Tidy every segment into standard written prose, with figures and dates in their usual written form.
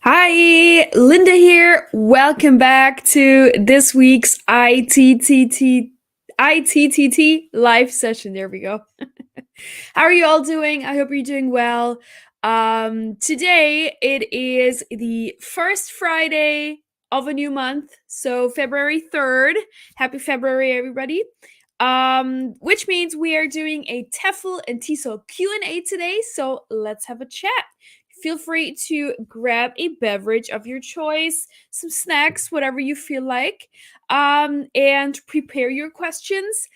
Hi, Linda here. Welcome back to this week's ITTT live session. There we go. How are you all doing? I hope you're doing well. Today it is the first Friday of a new month, so February 3rd. Happy February, everybody. Which means we are doing a TEFL and TESOL Q&A today, so let's have a chat. Feel free to grab a beverage of your choice, some snacks, whatever you feel like, and prepare your questions.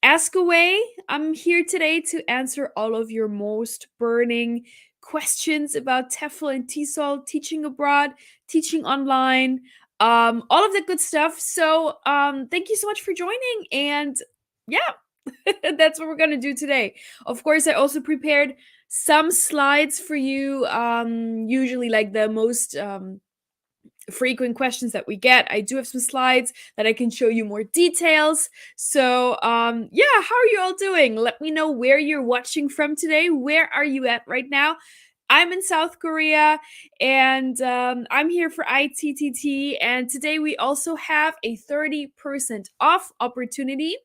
Ask away. I'm here today to answer all of your most burning questions about TEFL and TESOL, teaching abroad, teaching online, all of that good stuff. So thank you so much for joining. And yeah, that's what we're going to do today. Of course, I also prepared some slides for you, usually like the most frequent questions that we get. I do have some slides that I can show you more details. So yeah, how are you all doing? Let me know where you're watching from today. Where are you at right now? I'm in South Korea, and I'm here for ITTT, and today we also have a 30% off opportunity.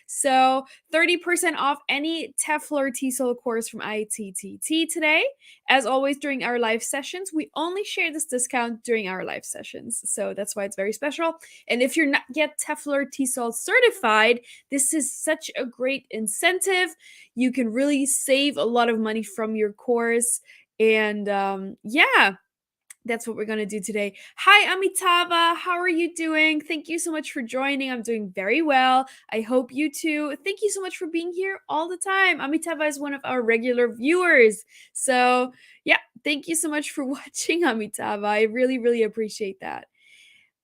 So 30% off any TEFL or TESOL course from ITTT today. As always, during our live sessions, we only share this discount during our live sessions. So that's why it's very special. And if you're not yet TEFL or TESOL certified, this is such a great incentive. You can really save a lot of money from your course. And yeah, that's what we're going to do today. Hi, Amitava. How are you doing? Thank you so much for joining. I'm doing very well. I hope you too. Thank you so much for being here all the time. Amitava is one of our regular viewers. So, yeah, thank you so much for watching, Amitava. I really, really appreciate that.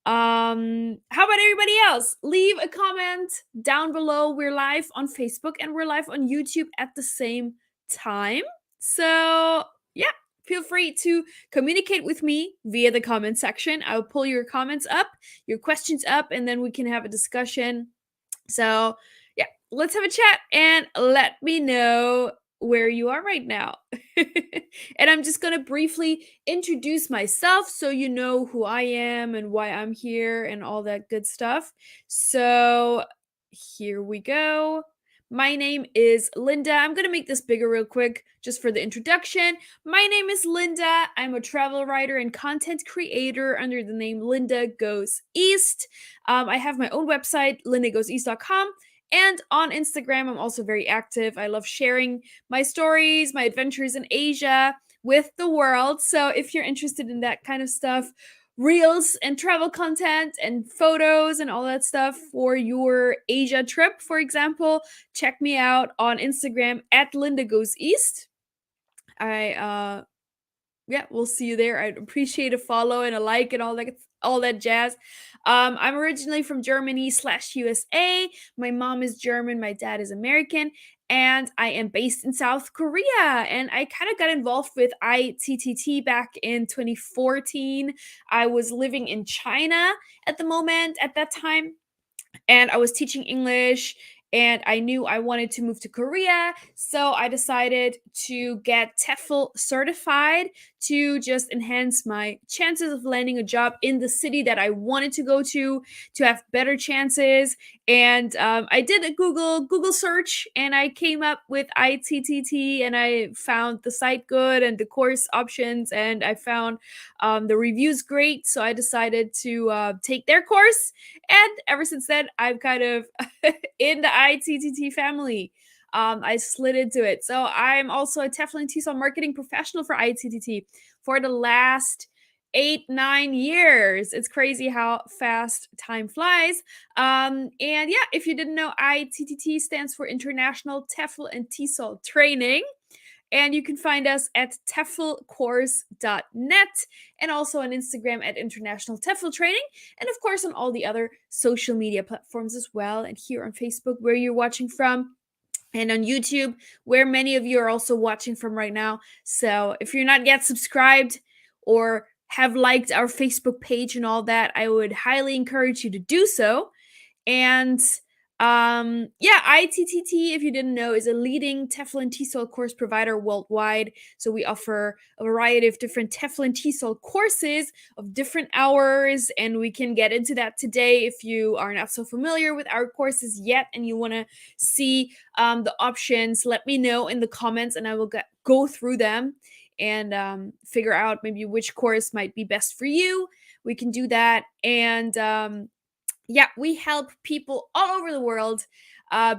How about everybody else? Leave a comment down below. We're live on Facebook and we're live on YouTube at the same time. So, yeah, feel free to communicate with me via the comment section. I'll pull your comments up, your questions up, and then we can have a discussion. So, yeah, let's have a chat and let me know where you are right now. And I'm just going to briefly introduce myself so you know who I am and why I'm here and all that good stuff. So, here we go. My name is Linda. I'm going to make this bigger real quick just for the introduction. My name is Linda. I'm a travel writer and content creator under the name Linda Goes East. I have my own website, lindagoeseast.com. And on Instagram, I'm also very active. I love sharing my stories, my adventures in Asia with the world. So if you're interested in that kind of stuff, reels and travel content and photos and all that stuff for your Asia trip, for example, check me out on Instagram at Linda Goes East. Yeah, we'll see you there. I'd appreciate a follow and a like and all that jazz. I'm originally from Germany/USA. My mom is German, my dad is American, and I am based in South Korea. And I kind of got involved with ITTT back in 2014. I was living in China at the moment at that time, and I was teaching English, and I knew I wanted to move to Korea. So I decided to get TEFL certified to just enhance my chances of landing a job in the city that I wanted to go to have better chances. And I did a Google search, and I came up with ITTT, and I found the site good and the course options, and I found the reviews great. So I decided to take their course, and ever since then, I'm kind of in the ITTT family. I slid into it. So I'm also a TEFL and TESOL marketing professional for ITTT for the last 8-9 years. It's crazy how fast time flies. And yeah, if you didn't know, ITTT stands for International TEFL and TESOL Training. And you can find us at teflcourse.net and also on Instagram at International TEFL Training, and of course on all the other social media platforms as well, and here on Facebook where you're watching from, and on YouTube where many of you are also watching from right now. So if you're not yet subscribed or have liked our Facebook page and all that, I would highly encourage you to do so. And Yeah, ITTT, if you didn't know, is a leading TEFL and TESOL course provider worldwide. So we offer a variety of different TEFL and TESOL courses of different hours, and we can get into that today if you are not so familiar with our courses yet and you want to see the options. Let me know in the comments, and I will go through them and figure out maybe which course might be best for you. We can do that, and yeah, we help people all over the world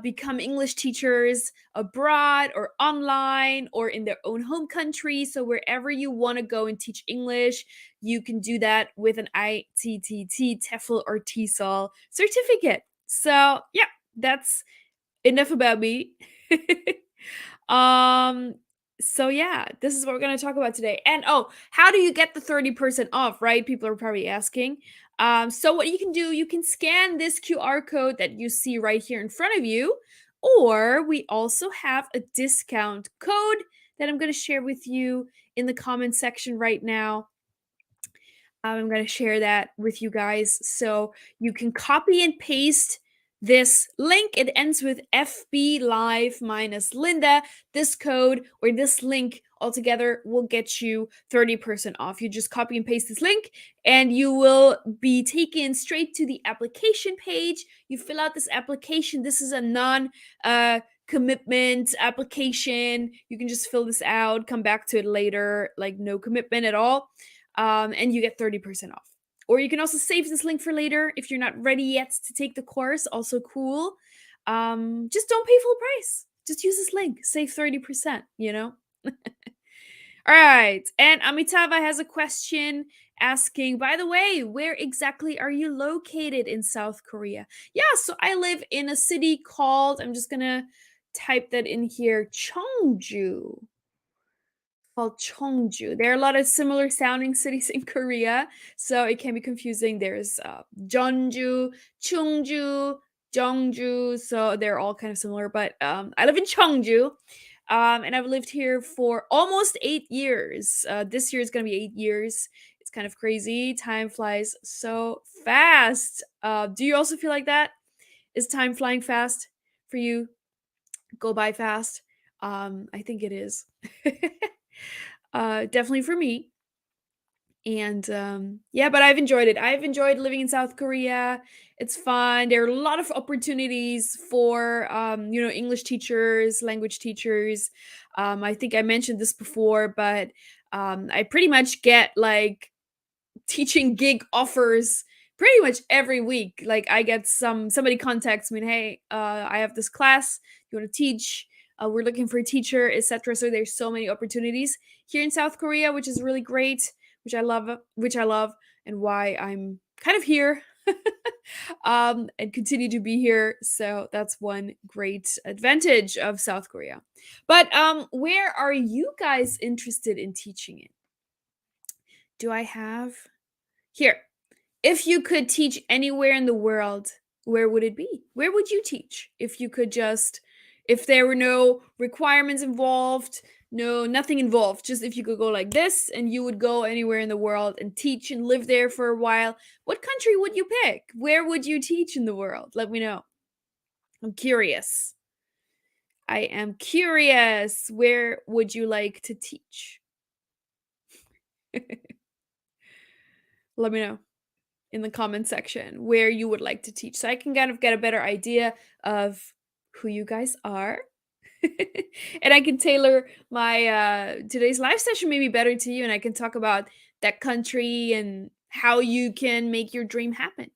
become English teachers abroad or online or in their own home country. So, wherever you want to go and teach English, you can do that with an ITTT, TEFL, or TESOL certificate. So, yeah, that's enough about me. um so yeah, this is what we're going to talk about today. And oh, how do you get the 30% off, right? People are probably asking. So what you can do, you can scan this QR code that you see right here in front of you, or we also have a discount code that I'm going to share with you in the comment section right now. I'm going to share that with you guys. So you can copy and paste this link. It ends with FB Live minus Linda. This code or this link altogether will get you 30% off. You just copy and paste this link and you will be taken straight to the application page. You fill out this application. This is a non commitment application. You can just fill this out, come back to it later, like no commitment at all, and you get 30% off. Or you can also save this link for later if you're not ready yet to take the course. Also cool. Just don't pay full price. Just use this link. Save 30%, you know? All right. And Amitava has a question asking, by the way, where exactly are you located in South Korea? Yeah, so I live in a city called, I'm just going to type that in here, Cheongju. Called Cheongju. There are a lot of similar sounding cities in Korea, so it can be confusing. There's Jeonju, Chungju, Jeongju, so they're all kind of similar. But I live in Cheongju, and I've lived here for almost 8 years. This year is gonna be 8 years. It's kind of crazy. Time flies so fast. Do you also feel like that? Is time flying fast for you? Go by fast? I think it is. Definitely for me. And yeah, but I've enjoyed it. I've enjoyed living in South Korea. It's fun. There are a lot of opportunities for English teachers, language teachers. I think I mentioned this before, but I pretty much get like teaching gig offers pretty much every week. Like I get somebody contacts me, hey, I have this class, you want to teach? We're looking for a teacher, etc. So there's so many opportunities here in South Korea, which is really great, which I love, and why I'm kind of here. And continue to be here. So that's one great advantage of South Korea. But where are you guys interested in teaching in? Do I have here? If you could teach anywhere in the world, where would it be? Where would you teach if you could just, if there were no requirements involved, nothing involved, just if you could go like this and you would go anywhere in the world and teach and live there for a while, what country would you pick? Where would you teach in the world? Let me know. I'm curious. I am curious. Where would you like to teach? Let me know in the comment section where you would like to teach so I can kind of get a better idea of who you guys are. And I can tailor my today's live session maybe better to you, and I can talk about that country and how you can make your dream happen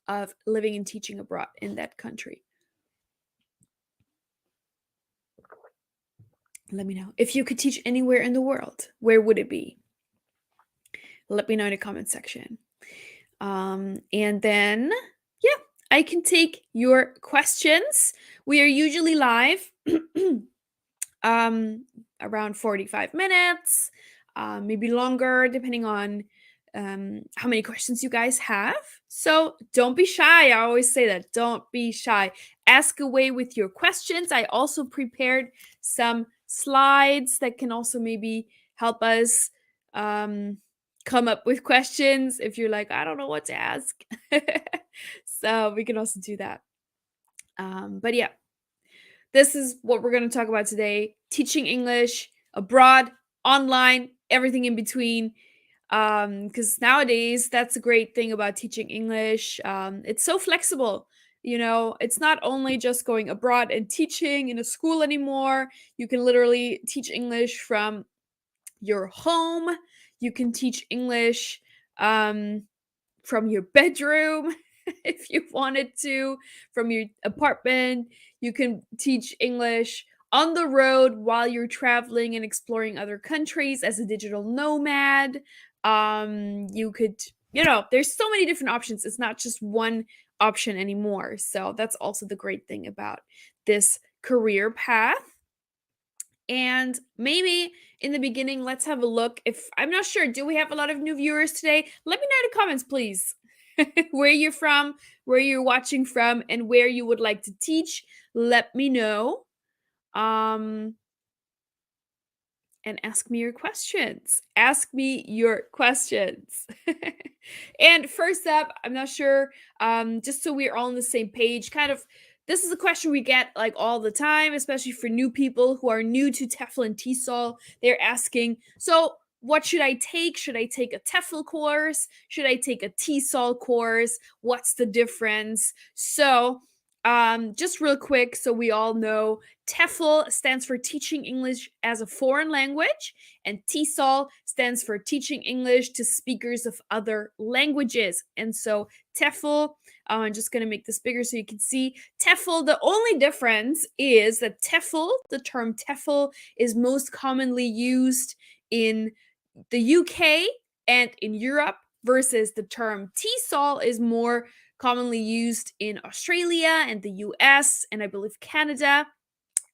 of living and teaching abroad in that country. Let me know. If you could teach anywhere in the world, where would it be? Let me know in the comment section. And then, yeah, I can take your questions. We are usually live around 45 minutes, maybe longer, depending on how many questions you guys have. So don't be shy. I always say that. Don't be shy. Ask away with your questions. I also prepared some slides that can also maybe help us come up with questions if you're like, I don't know what to ask. So we can also do that. But yeah, this is what we're going to talk about today: teaching English abroad, online, everything in between. Because nowadays, that's a great thing about teaching English. It's so flexible. It's not only just going abroad and teaching in a school anymore. You can literally teach English from your home. You can teach English um, from your bedroom if you wanted to, from your apartment. You can teach English on the road while you're traveling and exploring other countries as a digital nomad. You could, there's so many different options. It's not just one option anymore. So that's also the great thing about this career path. And maybe in the beginning, let's have a look. If I'm not sure, do we have a lot of new viewers today? Let me know in the comments, please. Where you're from, where you're watching from, and where you would like to teach. Let me know. Um, and ask me your questions. Ask me your questions. And first up, I'm not sure, just so we're all on the same page, kind of, this is a question we get like all the time, especially for new people who are new to TEFL and TESOL. They're asking, so what should I take? Should I take a TEFL course? Should I take a TESOL course? What's the difference? So, just real quick, so we all know, TEFL stands for Teaching English as a Foreign Language, and TESOL stands for Teaching English to Speakers of Other Languages. And so TEFL, I'm just going to make this bigger so you can see. TEFL, the only difference is that TEFL, the term TEFL, is most commonly used in the UK and in Europe, versus the term TESOL is more commonly used in Australia and the US and I believe Canada.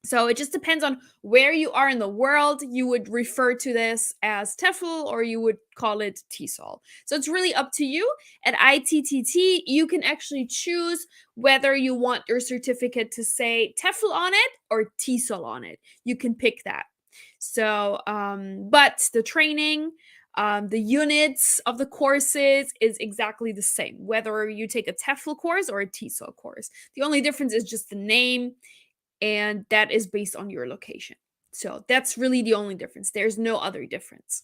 So it just depends on where you are in the world. You would refer to this as TEFL or you would call it TESOL. So it's really up to you. At ITTT, you can actually choose whether you want your certificate to say TEFL on it or TESOL on it. You can pick that. So, but the training, the units of the courses is exactly the same, whether you take a TEFL course or a TESOL course. The only difference is just the name, and that is based on your location. So that's really the only difference. There's no other difference.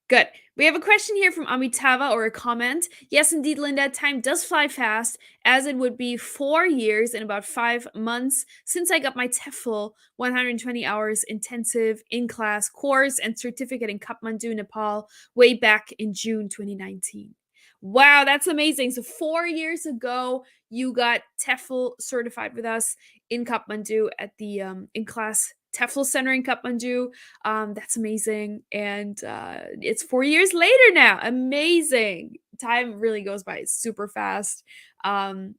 Good. We have a question here from Amitava, or a comment. Yes, indeed, Linda, time does fly fast, as it would be 4 years and about 5 months since I got my TEFL 120 hours intensive in-class course and certificate in Kathmandu, Nepal, way back in June 2019. Wow, that's amazing. So 4 years ago, you got TEFL certified with us in Kathmandu at the in-class TEFL Center in Kathmandu. That's amazing. And it's 4 years later now. Amazing. Time really goes by super fast. And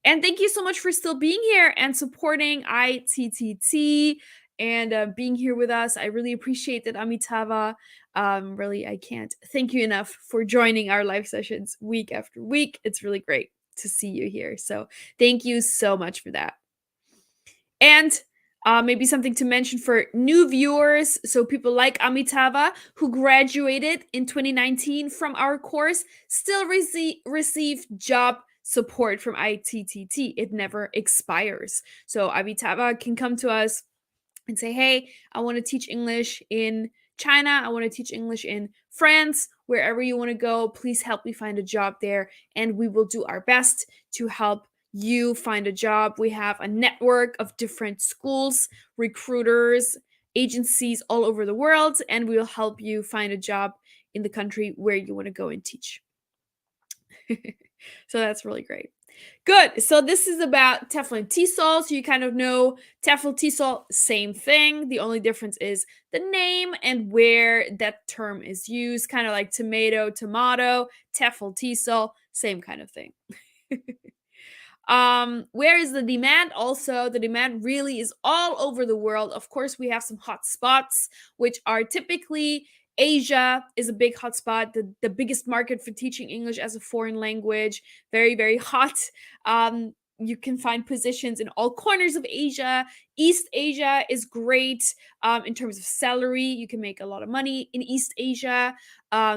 thank you so much for still being here and supporting ITTT and being here with us. I really appreciate that, Amitava. Really, I can't thank you enough for joining our live sessions week after week. It's really great to see you here. So thank you so much for that. And maybe something to mention for new viewers. So people like Amitava, who graduated in 2019 from our course, still receive job support from ITTT. It never expires. So Amitava can come to us and say, hey, I want to teach English in China. I want to teach English in France. Wherever you want to go, please help me find a job there. And we will do our best to help you find a job. We have a network of different schools, recruiters, agencies all over the world, and we will help you find a job in the country where you want to go and teach. So that's really great. Good. So this is about TEFL and TESOL. So you kind of know TEFL, TESOL, same thing. The only difference is the name and where that term is used. Kind of like tomato, tomato, TEFL, TESOL, same kind of thing. Where is the demand? Also, the demand really is all over the world. Of course, we have some hot spots, which are typically Asia is a big hotspot, the biggest market for teaching English as a foreign language. Very, very hot. You can find positions in all corners of Asia. East Asia is great in terms of salary. You can make a lot of money in East Asia.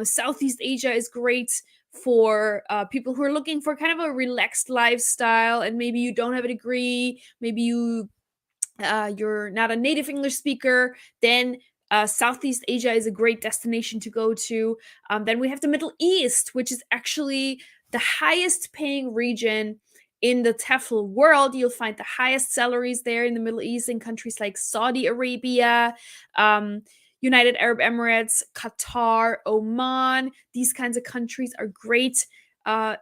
Southeast Asia is great for people who are looking for kind of a relaxed lifestyle, and maybe you don't have a degree, maybe you're not a native English speaker, then Southeast Asia is a great destination to go to. Then we have the Middle East, which is actually the highest paying region in the TEFL world. You'll find the highest salaries there in the Middle East, in countries like Saudi Arabia, um, United Arab Emirates, Qatar, Oman. These kinds of countries are great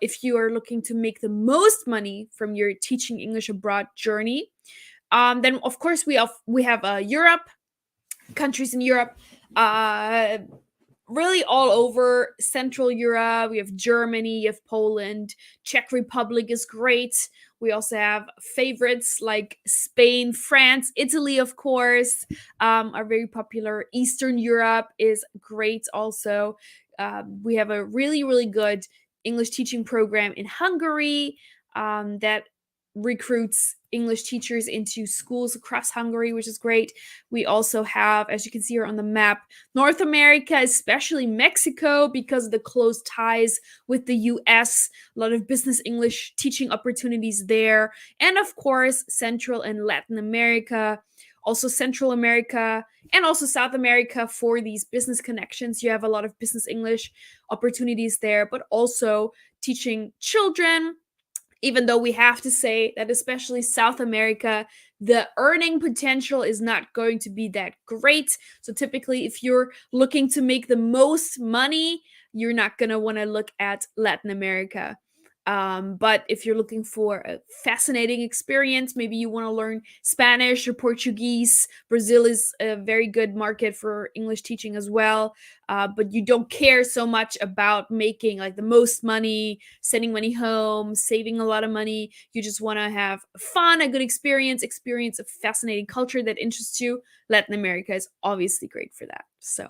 if you are looking to make the most money from your teaching English abroad journey. Then of course we have Europe, countries in Europe, uh, really all over Central Europe. We have Germany, you have Poland, Czech Republic is great. We also have favorites like Spain, France, Italy, of course, are very popular. Eastern Europe is great also. We have a really, really good English teaching program in Hungary that recruits English teachers into schools across Hungary, which is great. We also have, as you can see here on the map, North America, especially Mexico, because of the close ties with the US, a lot of business English teaching opportunities there. And of course, Central and Latin America, also Central America, and also South America for these business connections. You have a lot of business English opportunities there, but also teaching children, even though we have to say that especially South America, the earning potential is not going to be that great. So typically, if you're looking to make the most money, you're not going to want to look at Latin America. But if you're looking for a fascinating experience, maybe you want to learn Spanish or Portuguese, Brazil is a very good market for English teaching as well. But you don't care so much about making like the most money, sending money home, saving a lot of money. You just want to have fun, a good experience a fascinating culture that interests you. Latin America is obviously great for that. So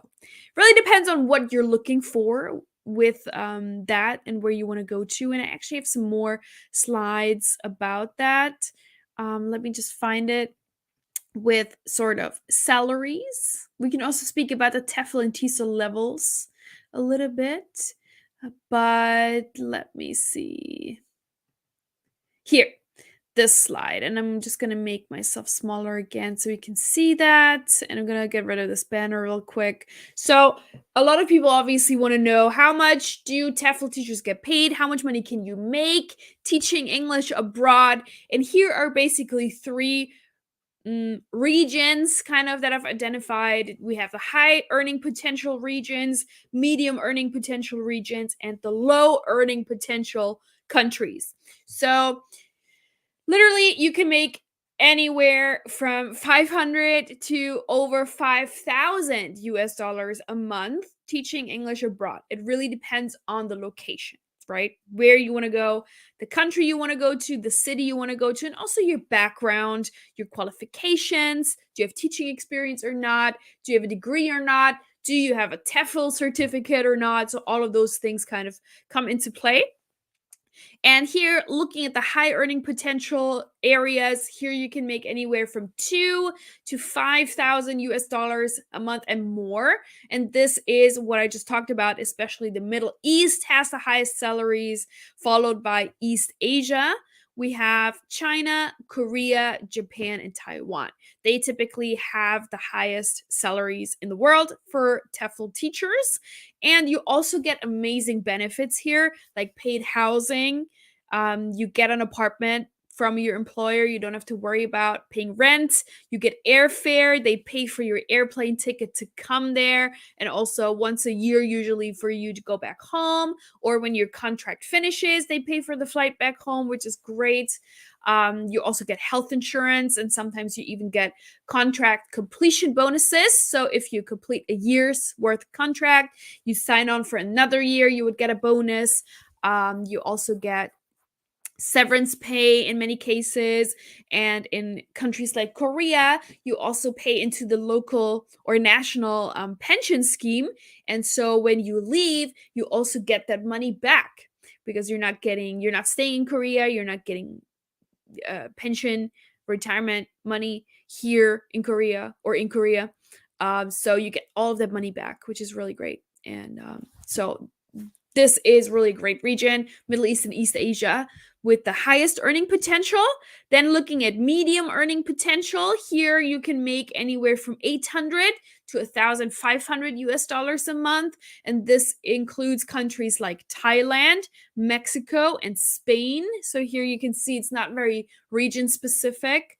really depends on what you're looking for with that and where you want to go to. And I actually have some more slides about that. Let me just find it. With sort of salaries, we can also speak about the TEFL and TESOL levels a little bit, but let me see here, this slide, and I'm just going to make myself smaller again so you can see that, and I'm going to get rid of this banner real quick. So a lot of people obviously want to know, how much do TEFL teachers get paid? How much money can you make teaching English abroad? And here are basically three regions kind of that I've identified. We have the high earning potential regions, medium earning potential regions, and the low earning potential countries. So literally you can make anywhere from 500 to over 5,000 US dollars a month teaching English abroad. It really depends on the location, right? Where you want to go, the country you want to go to, the city you want to go to, and also your background, your qualifications. Do you have teaching experience or not? Do you have a degree or not? Do you have a TEFL certificate or not? So all of those things kind of come into play. And here, looking at the high earning potential areas, here you can make anywhere from 2 to 5,000 US dollars a month and more. And this is what I just talked about, especially the Middle East has the highest salaries, followed by East Asia. We have China, Korea, Japan, and Taiwan. They typically have the highest salaries in the world for TEFL teachers. And you also get amazing benefits here, like paid housing. You get an apartment from your employer. You don't have to worry about paying rent. You get airfare. They pay for your airplane ticket to come there. And also once a year, usually for you to go back home. Or when your contract finishes, they pay for the flight back home, which is great. You also get health insurance, and sometimes you even get contract completion bonuses. So if you complete a year's worth contract, you sign on for another year, you would get a bonus. You also get severance pay in many cases, and in countries like Korea you also pay into the local or national pension scheme, and so when you leave you also get that money back because you're not staying in Korea, you're not getting pension retirement money here in Korea or in Korea. So you get all of that money back, which is really great. And so this is really a great region, Middle East and East Asia, with the highest earning potential. Then looking at medium earning potential, here you can make anywhere from 800 to 1,500 US dollars a month. And this includes countries like Thailand, Mexico, and Spain. So here you can see it's not very region specific.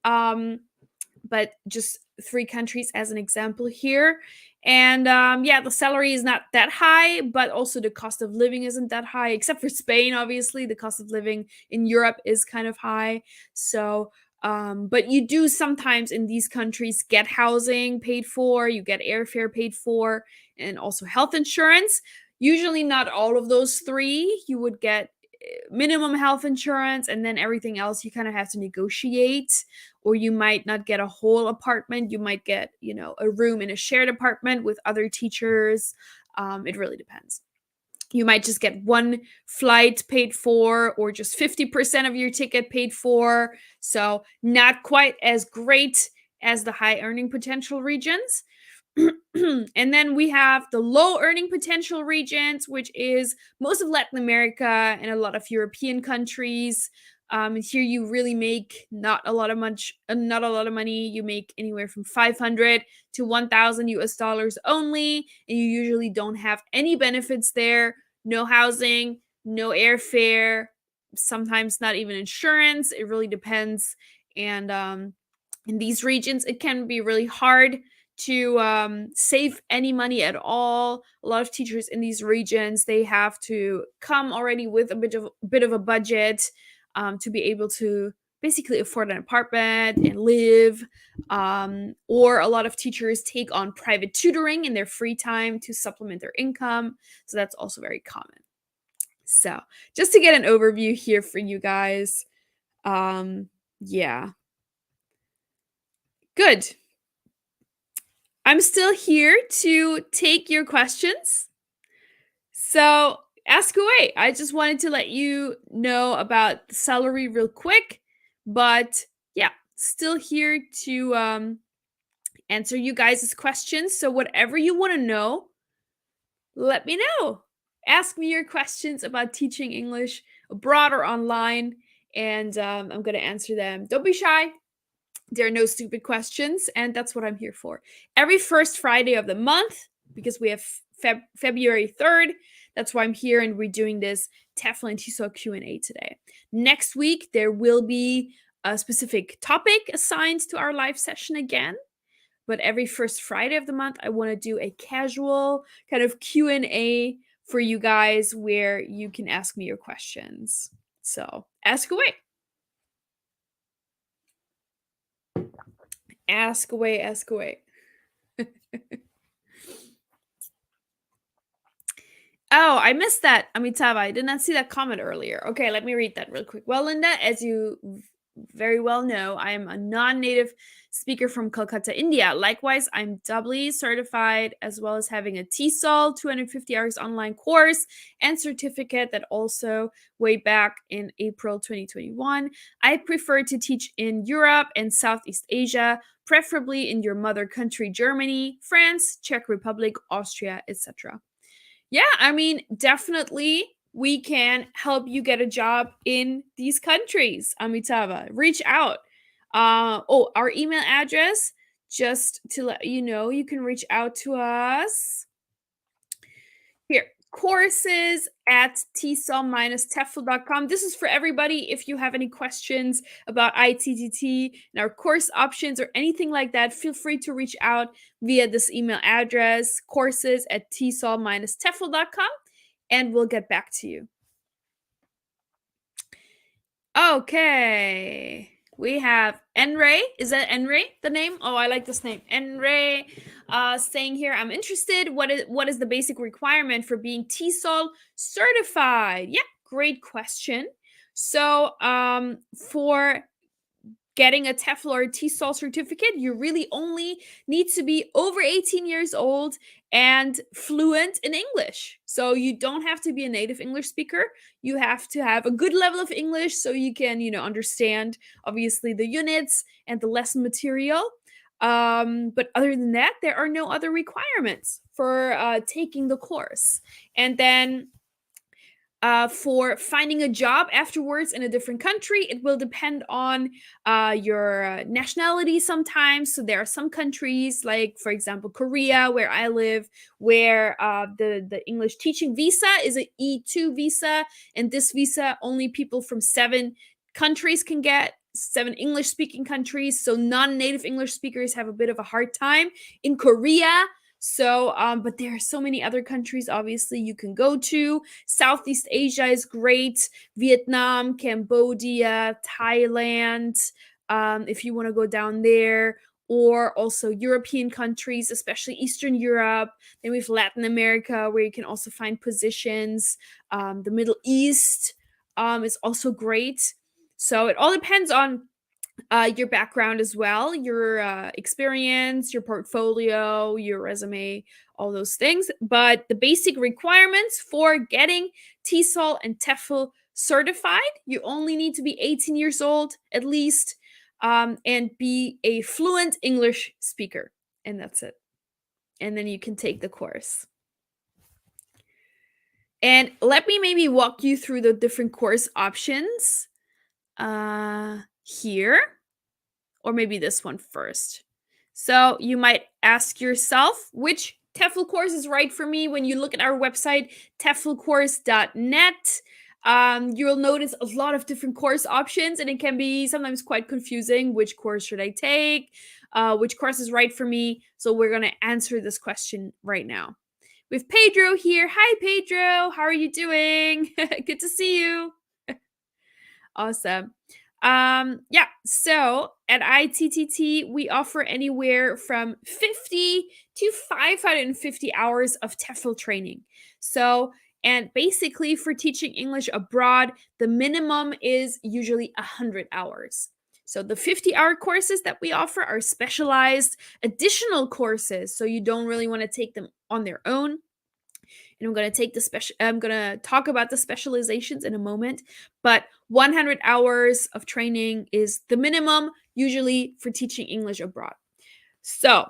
But just 3 countries as an example here. And yeah, the salary is not that high, but also the cost of living isn't that high, except for Spain, obviously. The cost of living in Europe is kind of high. So, but you do sometimes in these countries get housing paid for, you get airfare paid for, and also health insurance. Usually, not all of those three. You would get minimum health insurance, and then everything else you kind of have to negotiate, or you might not get a whole apartment. You might get, a room in a shared apartment with other teachers. It really depends. You might just get one flight paid for, or just 50% of your ticket paid for. So not quite as great as the high earning potential regions. And then we have the low earning potential regions, which is most of Latin America and a lot of European countries. Here you really make not a lot of money. You make anywhere from 500 to 1,000 US dollars only, and you usually don't have any benefits there. No housing, no airfare, sometimes not even insurance. It really depends. And in these regions, it can be really hard to save any money at all. A lot of teachers in these regions, they have to come already with a bit of a budget to be able to basically afford an apartment and live. Or a lot of teachers take on private tutoring in their free time to supplement their income. So that's also very common. So just to get an overview here for you guys. Yeah. Good. I'm still here to take your questions. So ask away. I just wanted to let you know about the salary real quick. But yeah, still here to answer you guys' questions. So whatever you want to know, let me know. Ask me your questions about teaching English abroad or online, and I'm going to answer them. Don't be shy. There are no stupid questions, and that's what I'm here for. Every first Friday of the month, because we have February 3rd, that's why I'm here, and we're doing this TEFL and TESOL Q&A today. Next week, there will be a specific topic assigned to our live session again, but every first Friday of the month, I want to do a casual kind of Q&A for you guys where you can ask me your questions. So ask away. Ask away, ask away. Oh, I missed that, Amitava. I did not see that comment earlier. Okay, let me read that real quick. Well, Linda, as you very well know, I am a non-native speaker from Calcutta, India. Likewise, I'm doubly certified, as well as having a TESOL 250 hours online course and certificate that also way back in April 2021. I prefer to teach in Europe and Southeast Asia, preferably in your mother country, Germany, France, Czech Republic, Austria, etc. Yeah, I mean, definitely we can help you get a job in these countries, Amitava. Reach out. Our email address, just to let you know, you can reach out to us. Here, courses at TESOL-TEFL.com. This is for everybody. If you have any questions about ITTT and our course options or anything like that, feel free to reach out via this email address, courses at TESOL-TEFL.com, and we'll get back to you. Okay. We have Enray. Is that Enray, the name? Oh, I like this name. Enray saying here, I'm interested. What is the basic requirement for being TESOL certified? Yeah, great question. So for getting a TEFL or a TESOL certificate, you really only need to be over 18 years old and fluent in English. So you don't have to be a native English speaker. You have to have a good level of English so you can, understand obviously the units and the lesson material. But other than that, there are no other requirements for taking the course. And then For finding a job afterwards in a different country, it will depend on your nationality sometimes. So there are some countries, like for example Korea, where I live, where the English teaching visa is a E2 visa, and this visa only people from 7 countries can get. 7 English-speaking countries, so non-native English speakers have a bit of a hard time in Korea. So, but there are so many other countries, obviously, you can go to. Southeast Asia is great. Vietnam, Cambodia, Thailand, if you want to go down there, or also European countries, especially Eastern Europe. Then we have Latin America, where you can also find positions. The Middle East is also great. So it all depends on your background as well, your experience, your portfolio, your resume, all those things. But the basic requirements for getting TESOL and TEFL certified, you only need to be 18 years old at least, and be a fluent English speaker. And that's it. And then you can take the course. And let me maybe walk you through the different course options here. Or maybe this one first. So you might ask yourself, which TEFL course is right for me? When you look at our website, teflcourse.net, you'll notice a lot of different course options, and it can be sometimes quite confusing. Which course should I take? Which course is right for me? So we're going to answer this question right now. We have Pedro here. Hi, Pedro. How are you doing? Good to see you. Awesome. Yeah, so at ITTT, we offer anywhere from 50 to 550 hours of TEFL training. So, and basically for teaching English abroad, the minimum is usually 100 hours. So the 50-hour courses that we offer are specialized additional courses, so you don't really want to take them on their own. And I'm going to talk about the specializations in a moment, but 100 hours of training is the minimum usually for teaching English abroad. So,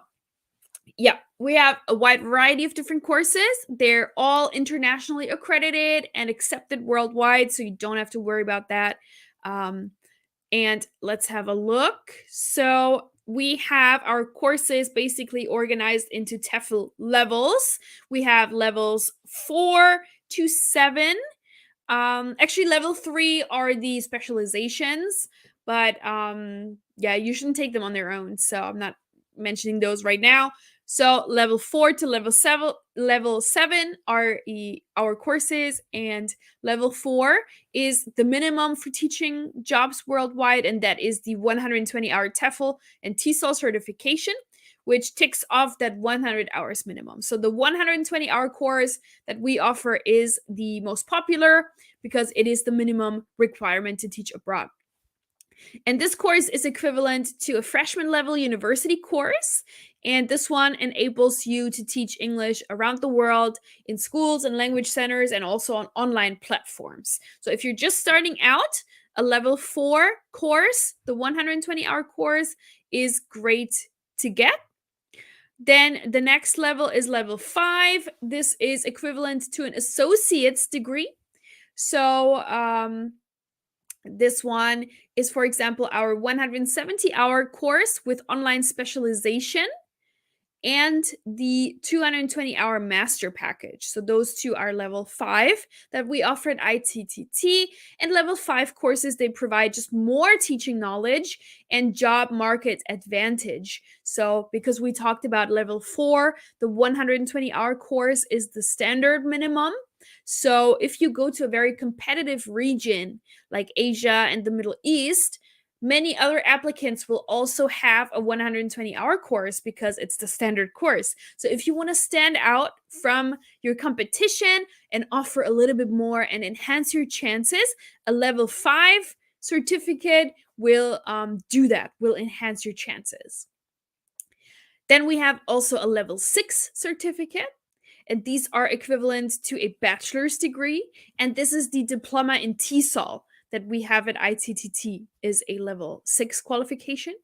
yeah, we have a wide variety of different courses. They're all internationally accredited and accepted worldwide, so you don't have to worry about that. And let's have a look. So we have our courses basically organized into TEFL levels. We have levels 4 to 7. Actually, level 3 are the specializations, but yeah, you shouldn't take them on their own. So I'm not mentioning those right now. So level 4 to level 7 are our courses, and level 4 is the minimum for teaching jobs worldwide, and that is the 120-hour TEFL and TESOL certification, which ticks off that 100 hours minimum. So the 120-hour course that we offer is the most popular because it is the minimum requirement to teach abroad. And this course is equivalent to a freshman level university course. And this one enables you to teach English around the world in schools and language centers and also on online platforms. So if you're just starting out, a level 4 course, the 120-hour course, is great to get. Then the next level is level 5. This is equivalent to an associate's degree. So this one is, for example, our 170-hour course with online specialization and the 220-hour master package. So those two are level 5 that we offer at ITTT. And level 5 courses, they provide just more teaching knowledge and job market advantage. So because we talked about level 4, the 120-hour course is the standard minimum. So if you go to a very competitive region like Asia and the Middle East, many other applicants will also have a 120-hour course because it's the standard course. So if you want to stand out from your competition and offer a little bit more and enhance your chances, a level 5 certificate will do that, will enhance your chances. Then we have also a level 6 certificate. And these are equivalent to a bachelor's degree. And this is the diploma in TESOL that we have at ITTT, is a level 6 qualification.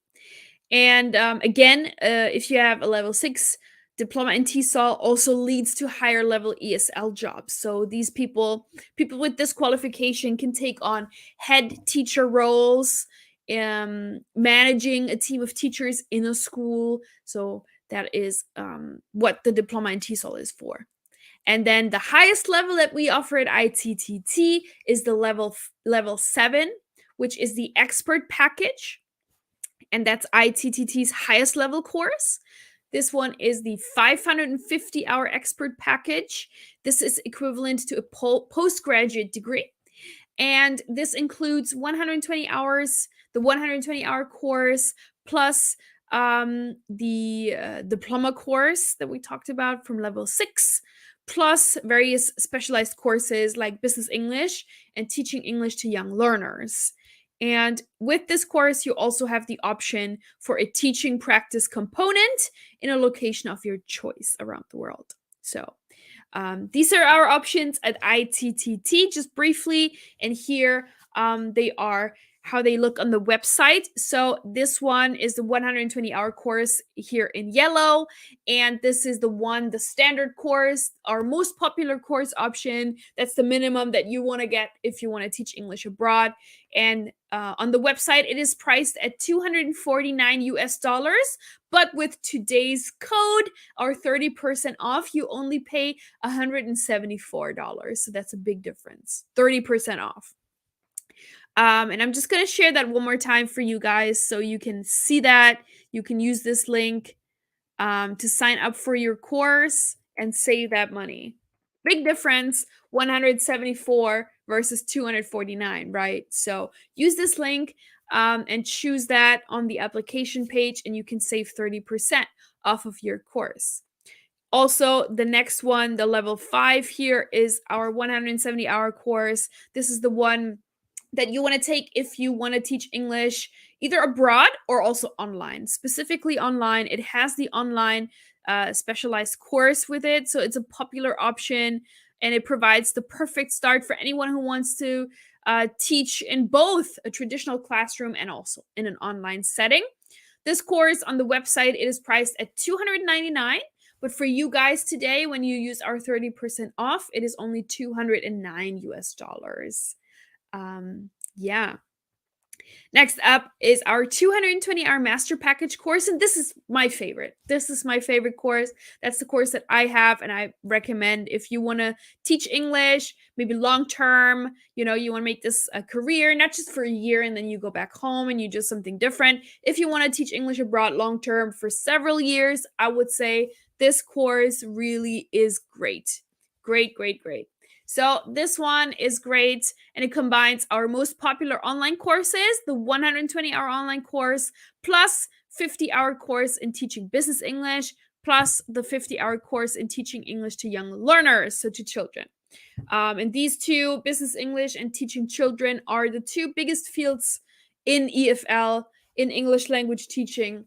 And again, if you have a level 6 diploma in TESOL also leads to higher level ESL jobs. So these people with this qualification can take on head teacher roles, managing a team of teachers in a school. So that is what the diploma in TESOL is for. And then the highest level that we offer at ITTT is the level 7, which is the expert package. And that's ITTT's highest level course. This one is the 550-hour expert package. This is equivalent to a postgraduate degree. And this includes 120 hours, the 120-hour course, plus the diploma course that we talked about from level 6, plus various specialized courses like business English and teaching English to young learners. And with this course, you also have the option for a teaching practice component in a location of your choice around the world. So these are our options at ITTT, just briefly. And here they are how they look on the website. So this one is the 120-hour course here in yellow. And this is the standard course, our most popular course option. That's the minimum that you want to get if you want to teach English abroad. And on the website, it is priced at $249. But with today's code, our 30% off, you only pay $174. So that's a big difference. 30% off. And I'm just going to share that one more time for you guys so you can see that. You can use this link to sign up for your course and save that money. Big difference, 174 versus 249, right? So use this link and choose that on the application page, and you can save 30% off of your course. Also, the next one, the level 5 here, is our 170-hour course. This is the one that you want to take if you want to teach English either abroad or also online. Specifically online, it has the online specialized course with it. So it's a popular option, and it provides the perfect start for anyone who wants to teach in both a traditional classroom and also in an online setting. This course on the website, it is priced at $299. But for you guys today, when you use our 30% off, it is only $209. Yeah. Next up is our 220-hour master package course, and this is my favorite. This is my favorite course. That's the course that I have, and I recommend if you want to teach English, maybe long term, you want to make this a career, not just for a year and then you go back home and you do something different. If you want to teach English abroad long term for several years, I would say this course really is great. Great, great, great. So this one is great, and it combines our most popular online courses, the 120-hour online course, plus 50-hour course in teaching business English, plus the 50-hour course in teaching English to young learners, so to children. And these two, business English and teaching children, are the two biggest fields in EFL, in English language teaching.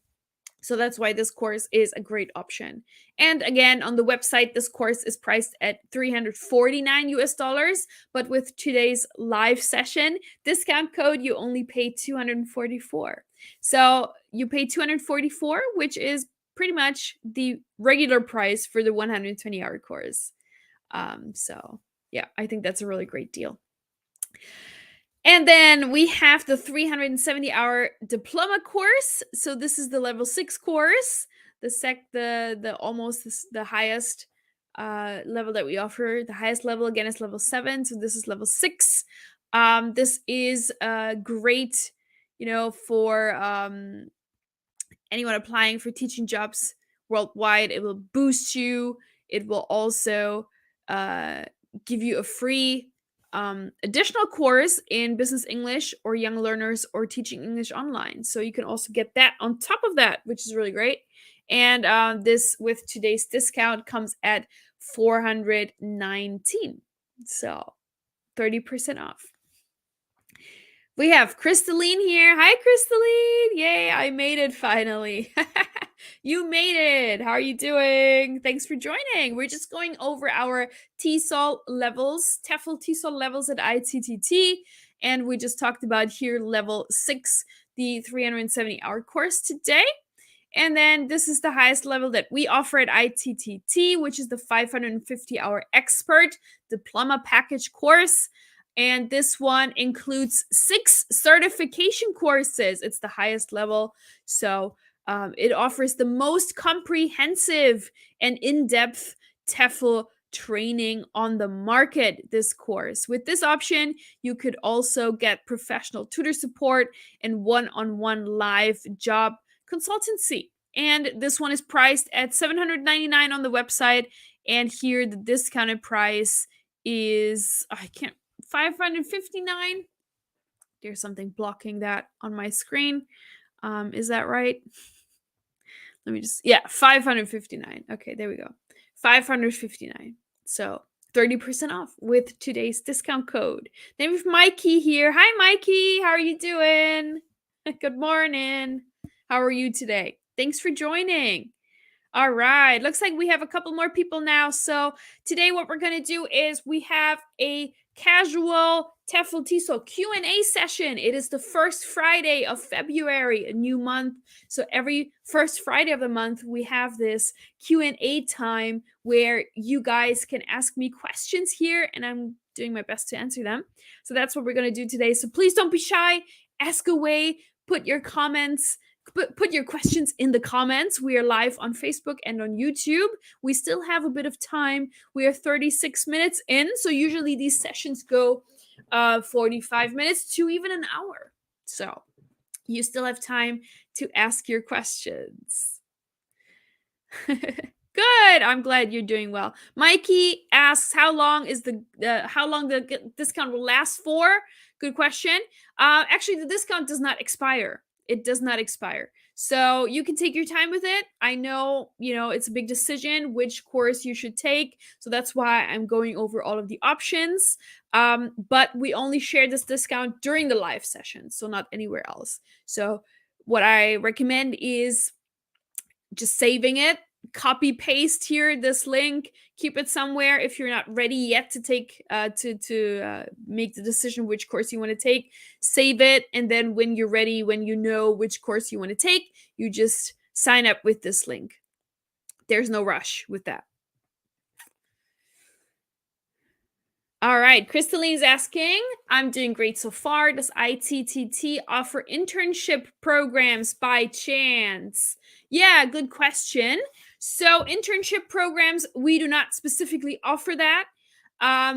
So that's why this course is a great option. And again, on the website, this course is priced at $349, but with today's live session discount code, you only pay $244. So you pay $244, which is pretty much the regular price for the 120-hour course. So yeah, I think that's a really great deal. And then we have the 370-hour diploma course. So this is the level 6 course, the almost the highest level that we offer. The highest level again is level 7. So this is level 6. This is great, for anyone applying for teaching jobs worldwide. It will boost you. It will also give you a free additional course in business English or young learners or teaching English online. So you can also get that on top of that, which is really great. And this, with today's discount, comes at $419. So 30% off. We have Crystalline here. Hi, Crystalline. Yay, I made it finally. You made it. How are you doing? Thanks for joining. We're just going over our TESOL levels, TEFL TESOL levels at ITTT. And we just talked about here level 6, the 370-hour course today. And then this is the highest level that we offer at ITTT, which is the 550-hour expert diploma package course. And this one includes 6 certification courses. It's the highest level. So it offers the most comprehensive and in-depth TEFL training on the market, this course. With this option, you could also get professional tutor support and one-on-one live job consultancy. And this one is priced at $799 on the website. And here the discounted price is, I can't, $559. There's something blocking that on my screen. Is that right? Let me just, yeah, $559. Okay, there we go. $559. So 30% off with today's discount code. Then we have Mikey here. Hi, Mikey. How are you doing? Good morning. How are you today? Thanks for joining. All right. Looks like we have a couple more people now. So today what we're going to do is we have a casual TEFL TESOL Q&A session. It is the first Friday of February, a new month. So every first Friday of the month, we have this Q&A time where you guys can ask me questions here, and I'm doing my best to answer them. So that's what we're going to do today. So please don't be shy. Ask away. Put your comments. Put your questions in the comments. We are live on Facebook and on YouTube. We still have a bit of time. We are 36 minutes in. So usually these sessions go 45 minutes to even an hour. So you still have time to ask your questions. Good. I'm glad you're doing well. Mikey asks, how long the discount will last for? Good question. Actually, the discount does not expire. It does not expire. So you can take your time with it. I know, it's a big decision which course you should take. So that's why I'm going over all of the options. But we only share this discount during the live session, so not anywhere else. So what I recommend is just saving it, copy paste here this link, keep it somewhere. If you're not ready yet to take to make the decision which course you want to take, save it, and then when you're ready, when you know which course you want to take, you just sign up with this link. There's no rush with that. All right, Crystaline's asking, I'm doing great so far. Does ITTT offer internship programs by chance? Yeah, good question. So internship programs, we do not specifically offer that.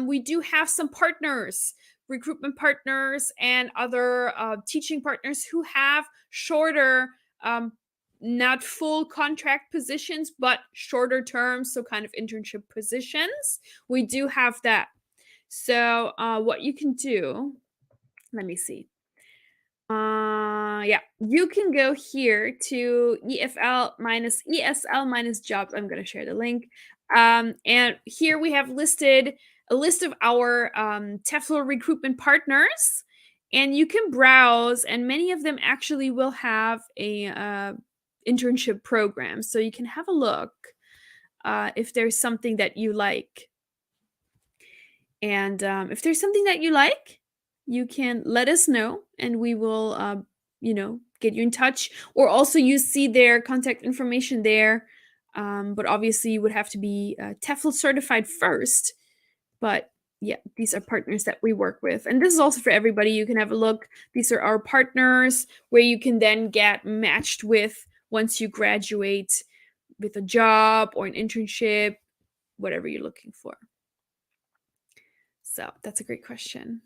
We do have some partners, recruitment partners and other teaching partners who have shorter, not full contract positions, but shorter terms, so kind of internship positions. We do have that. So what you can do, let me see. Yeah, you can go here to EFL minus ESL minus jobs. I'm going to share the link. And here we have listed a list of our TEFL recruitment partners, and you can browse, and many of them actually will have a internship program. So you can have a look if there's something that you like. And if there's something that you like, you can let us know, and we will, get you in touch. Or also, you see their contact information there. But obviously, you would have to be TEFL certified first. But yeah, these are partners that we work with. And this is also for everybody. You can have a look. These are our partners where you can then get matched with once you graduate with a job or an internship, whatever you're looking for. So that's a great question.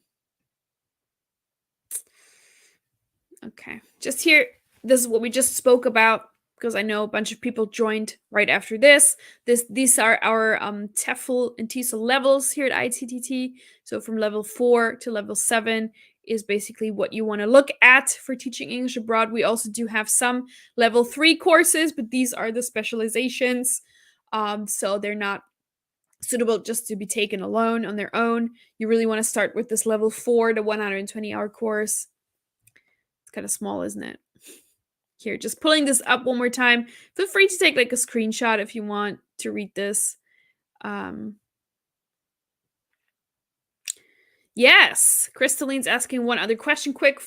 Okay, just here, this is what we just spoke about, because I know a bunch of people joined right after this. These are our TEFL and TESOL levels here at ITTT. So from level 4 to level 7 is basically what you want to look at for teaching English abroad. We also do have some level 3 courses, but these are the specializations. So they're not suitable just to be taken alone on their own. You really want to start with this level 4, the 120-hour course. It's kind of small, isn't it? Here, just pulling this up one more time. Feel free to take like a screenshot if you want to read this. Yes, Crystaline's asking one other question quick.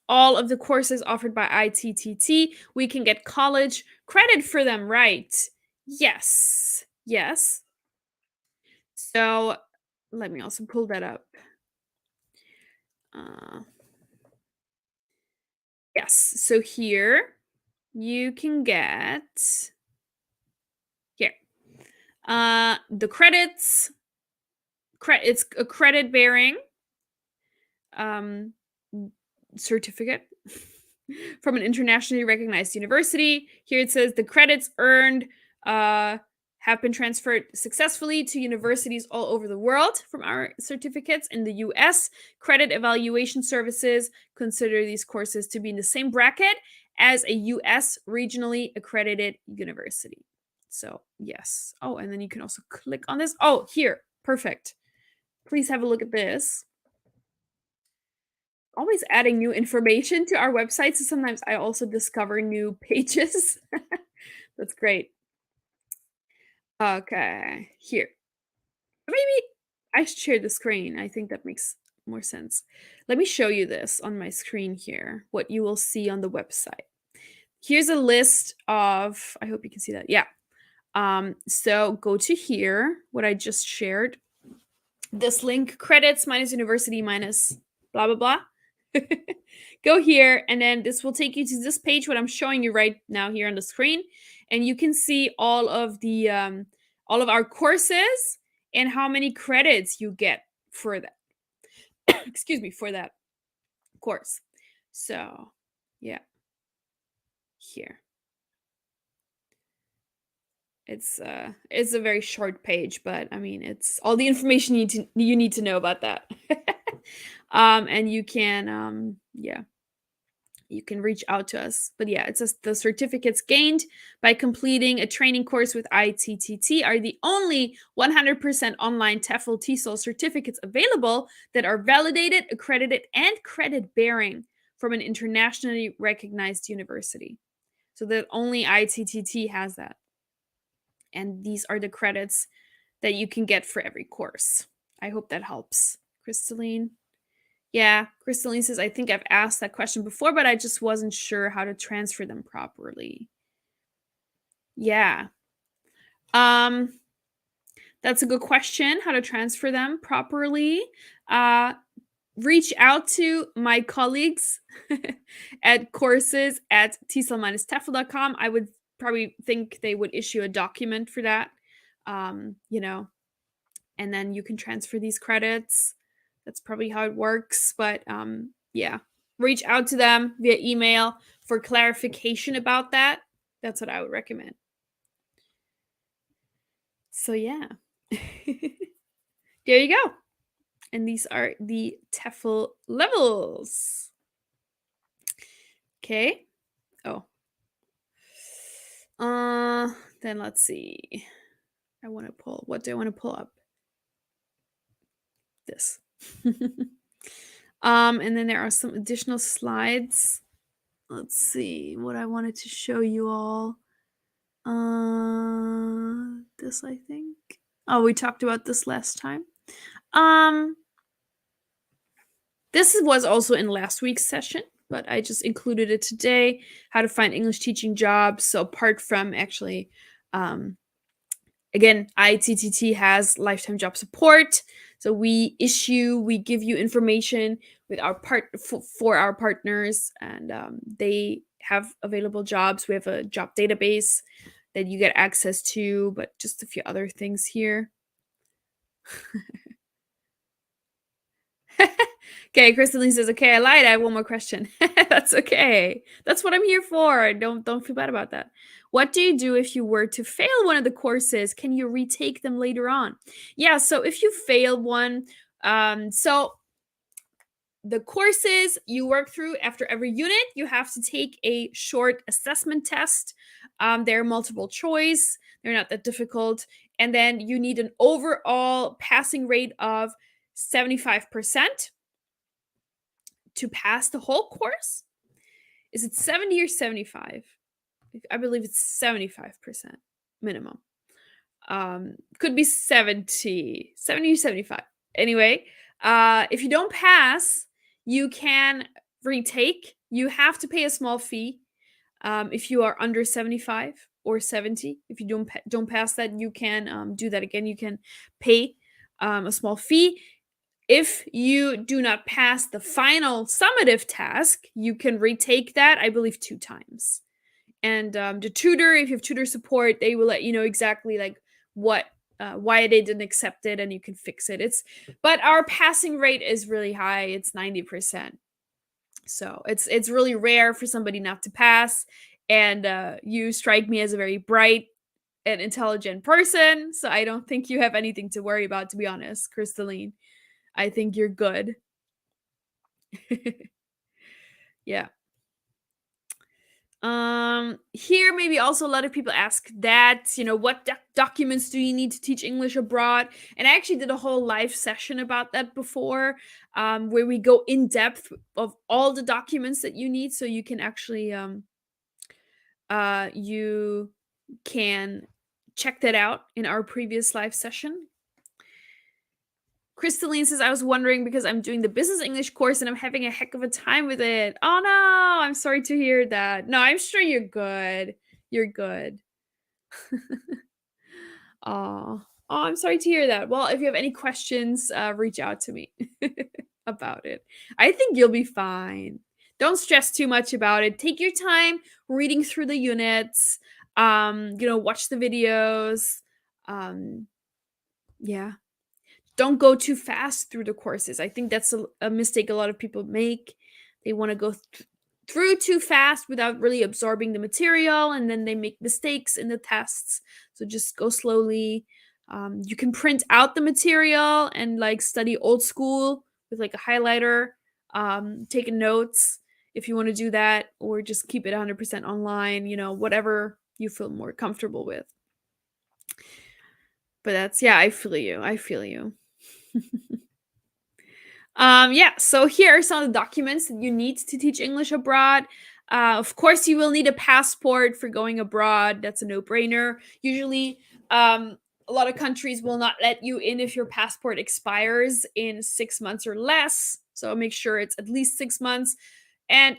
All of the courses offered by ITTT, we can get college credit for them, right? Yes. Yes. So let me also pull that up. Uh, yes. So here you can get here. The credits. It's a credit bearing um certificate from an internationally recognized university. Here it says the credits earned uh, have been transferred successfully to universities all over the world from our certificates. In the US, credit evaluation services consider these courses to be in the same bracket as a US regionally accredited university. So, yes. Oh, and then you can also click on this. Oh, here. Perfect. Please have a look at this. Always adding new information to our website, so sometimes I also discover new pages. That's great. Okay, here. Maybe I should share the screen. I think that makes more sense. Let me show you this on my screen here, what you will see on the website. Here's a list of, I hope you can see that. Yeah. So go to here, what I just shared. This link, credits minus university minus blah, blah, blah. Go here, and then this will take you to this page, what I'm showing you right now here on the screen. And you can see all of all of our courses and how many credits you get for that. Excuse me, for that course. So, yeah, here. It's a very short page, but I mean, it's all the information you need to know about that. And you can yeah, you can reach out to us. But yeah, it says the certificates gained by completing a training course with ITTT are the only 100% online TEFL TESOL certificates available that are validated, accredited, and credit bearing from an internationally recognized university. So that only ITTT has that. And these are the credits that you can get for every course. I hope that helps. Crystalline. Yeah, Crystalline says, I think I've asked that question before, but I just wasn't sure how to transfer them properly. Yeah. Um, that's a good question, how to transfer them properly. Reach out to my colleagues at courses at TESOL-TEFL.com. I would probably think they would issue a document for that. You know, and then you can transfer these credits. That's probably how it works. But yeah, reach out to them via email for clarification about that. That's what I would recommend. So yeah, there you go. And these are the TEFL levels. Okay. Oh. Then let's see. I want to pull. What do I want to pull up? This. And then there are some additional slides. Let's see what I wanted to show you all. This I think. Oh, we talked about this last time. This was also in last week's session, but I just included it today. How to find English teaching jobs. So apart from actually, again, ITTT has lifetime job support. So we give you information with our for our partners, and they have available jobs. We have a job database that you get access to, but just a few other things here. Okay, Crystalline says, okay, I lied. I have one more question. That's okay. That's what I'm here for. Don't feel bad about that. What do you do if you were to fail one of the courses? Can you retake them later on? Yeah, so if you fail one, so the courses you work through after every unit, you have to take a short assessment test. They're multiple choice. They're not that difficult. And then you need an overall passing rate of 75% to pass the whole course. Is it 70 or 75? I believe it's 75% minimum. Could be 70 or 75. Anyway, if you don't pass, you can retake. You have to pay a small fee. If you are under 75 or 70, if you don't pass that, you can do that again. You can pay a small fee. If you do not pass the final summative task, you can retake that, I believe, 2 times. And the tutor, if you have tutor support, they will let you know exactly like what why they didn't accept it, and you can fix it. But our passing rate is really high. It's 90%. So it's really rare for somebody not to pass. And you strike me as a very bright and intelligent person, so I don't think you have anything to worry about, to be honest, Crystalline. I think you're good. Yeah. Here maybe also a lot of people ask that, what documents do you need to teach English abroad? And I actually did a whole live session about that before, where we go in depth of all the documents that you need, so you can actually you can check that out in our previous live session. Crystalline says, I was wondering because I'm doing the business English course and I'm having a heck of a time with it. Oh no, I'm sorry to hear that. No, I'm sure you're good. You're good. Oh, I'm sorry to hear that. Well, if you have any questions, reach out to me about it. I think you'll be fine. Don't stress too much about it. Take your time reading through the units. Watch the videos. Yeah, don't go too fast through the courses. I think that's a mistake a lot of people make. They want to go through too fast without really absorbing the material, and then they make mistakes in the tests. So just go slowly. You can print out the material and like study old school with like a highlighter, taking notes if you want to do that, or just keep it 100% online, whatever you feel more comfortable with. But yeah, I feel you. I feel you. Yeah, so here are some of the documents that you need to teach English abroad. Of course, you will need a passport for going abroad. That's a no-brainer. Usually, a lot of countries will not let you in if your passport expires in 6 months or less. So make sure it's at least 6 months, and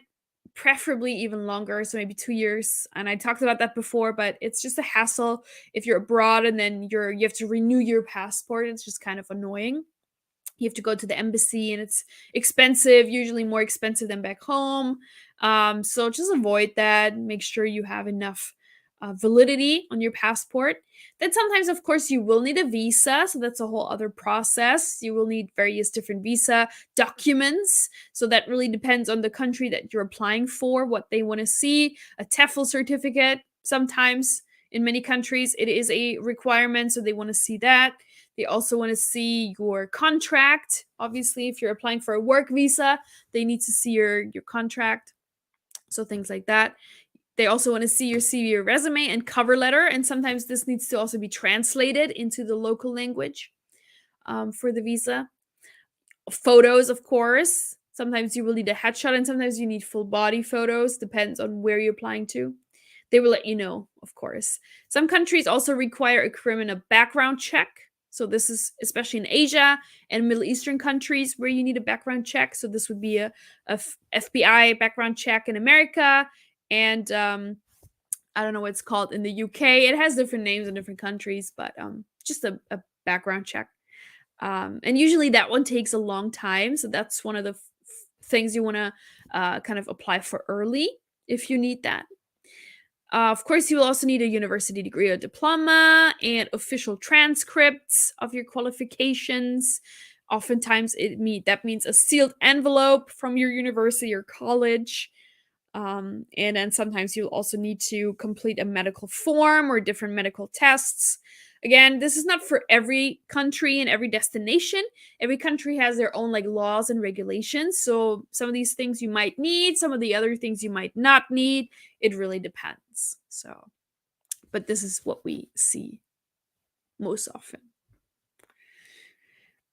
preferably even longer, so maybe 2 years. And I talked about that before, but it's just a hassle if you're abroad and then you have to renew your passport. It's just kind of annoying. You have to go to the embassy and it's expensive, usually more expensive than back home. So just avoid that. Make sure you have enough validity on your passport. Then sometimes, of course, you will need a visa. So that's a whole other process. You will need various different visa documents. So that really depends on the country that you're applying for, what they want to see. A TEFL certificate, sometimes in many countries, it is a requirement. So they want to see that. They also want to see your contract. Obviously, if you're applying for a work visa, they need to see your contract. So things like that. They also want to see your CV, your resume, and cover letter. And sometimes this needs to also be translated into the local language for the visa. Photos, of course. Sometimes you will need a headshot and sometimes you need full body photos. Depends on where you're applying to. They will let you know, of course. Some countries also require a criminal background check. So this is especially in Asia and Middle Eastern countries where you need a background check. So this would be a FBI background check in America, and I don't know what it's called in the UK. It has different names in different countries, but just a background check. And usually that one takes a long time. So that's one of the things you want to kind of apply for early if you need that. Of course, you will also need a university degree or diploma and official transcripts of your qualifications. Oftentimes, that means a sealed envelope from your university or college. And then sometimes you'll also need to complete a medical form or different medical tests. Again, this is not for every country and every destination. Every country has their own like laws and regulations. So some of these things you might need, some of the other things you might not need. It really depends. So, but this is what we see most often.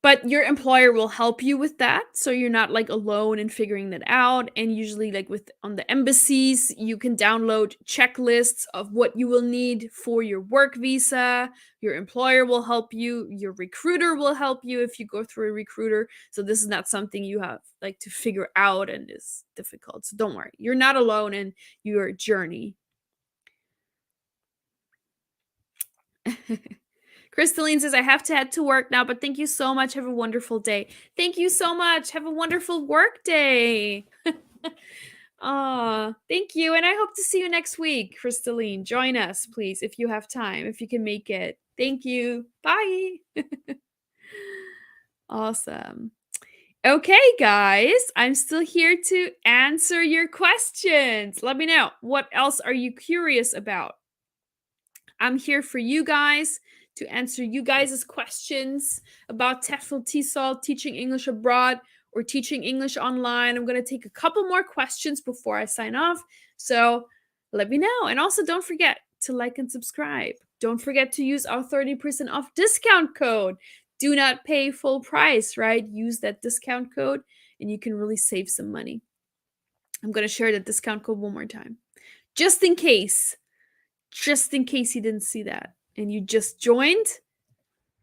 But your employer will help you with that, so you're not like alone in figuring that out. And usually, like with on the embassies, you can download checklists of what you will need for your work visa. Your employer will help you, your recruiter will help you if you go through a recruiter. So this is not something you have like to figure out and is difficult. So don't worry, you're not alone in your journey. Crystalline says, I have to head to work now, but thank you so much. Have a wonderful day. Thank you so much. Have a wonderful work day. Thank you. And I hope to see you next week, Crystalline. Join us, please, if you have time, if you can make it. Thank you. Bye. Awesome. Okay, guys, I'm still here to answer your questions. Let me know. What else are you curious about? I'm here for you guys to answer you guys' questions about TEFL, TESOL, teaching English abroad, or teaching English online. I'm going to take a couple more questions before I sign off. So let me know. And also don't forget to like and subscribe. Don't forget to use our 30% off discount code. Do not pay full price, right? Use that discount code and you can really save some money. I'm going to share the discount code one more time. Just in case you didn't see that and you just joined,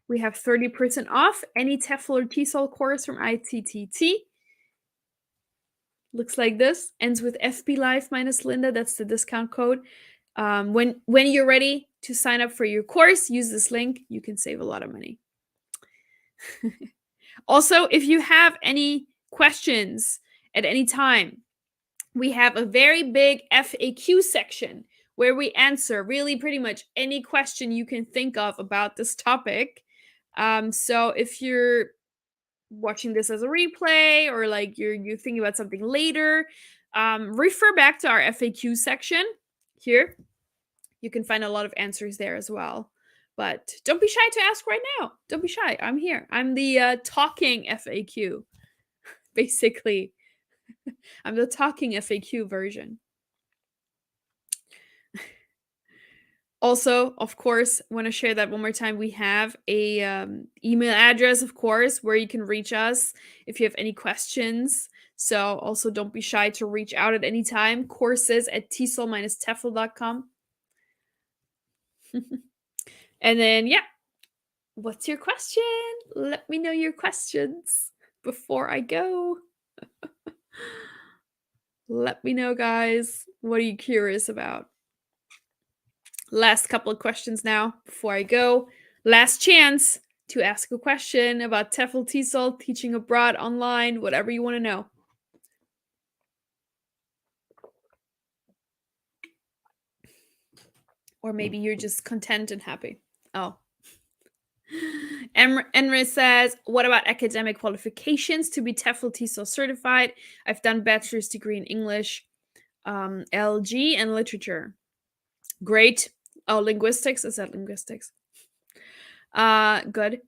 we have 30% off any TEFL or TESOL course from ITTT. Looks like this. Ends with FB Live minus Linda. That's the discount code. When you're ready to sign up for your course, use this link. You can save a lot of money. Also, if you have any questions at any time, we have a very big FAQ section where we answer really pretty much any question you can think of about this topic. So if you're watching this as a replay or like you're thinking about something later, refer back to our FAQ section here. You can find a lot of answers there as well. But don't be shy to ask right now. Don't be shy. I'm here. I'm the talking FAQ, basically. I'm the talking FAQ version. Also, of course, want to share that one more time. We have a email address, of course, where you can reach us if you have any questions. So also don't be shy to reach out at any time. Courses at TESOL-TEFL.com. And then, yeah, what's your question? Let me know your questions before I go. Let me know, guys. What are you curious about? Last couple of questions now before I go. Last chance to ask a question about TEFL, TESOL, teaching abroad, online, whatever you want to know. Or maybe you're just content and happy. Oh. Emre says, what about academic qualifications to be TEFL, TESOL certified? I've done bachelor's degree in English, LG, and literature. Great. Oh, linguistics? Is that linguistics? Good.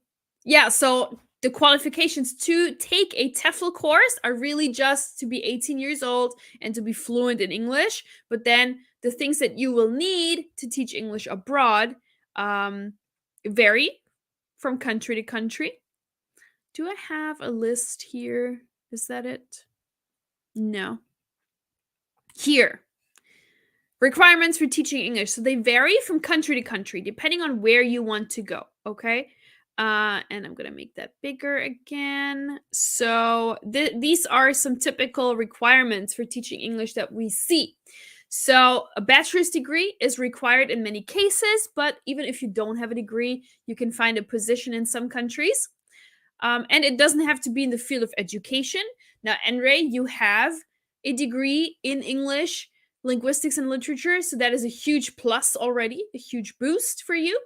Yeah, so the qualifications to take a TEFL course are really just to be 18 years old and to be fluent in English. But then the things that you will need to teach English abroad vary from country to country. Do I have a list here? Is that it? No. Here. Requirements for teaching English. So they vary from country to country, depending on where you want to go. Okay. And I'm going to make that bigger again. So these are some typical requirements for teaching English that we see. So a bachelor's degree is required in many cases, but even if you don't have a degree, you can find a position in some countries. And it doesn't have to be in the field of education. Now, Enre, you have a degree in English, linguistics, and literature. So that is a huge plus already, a huge boost for you.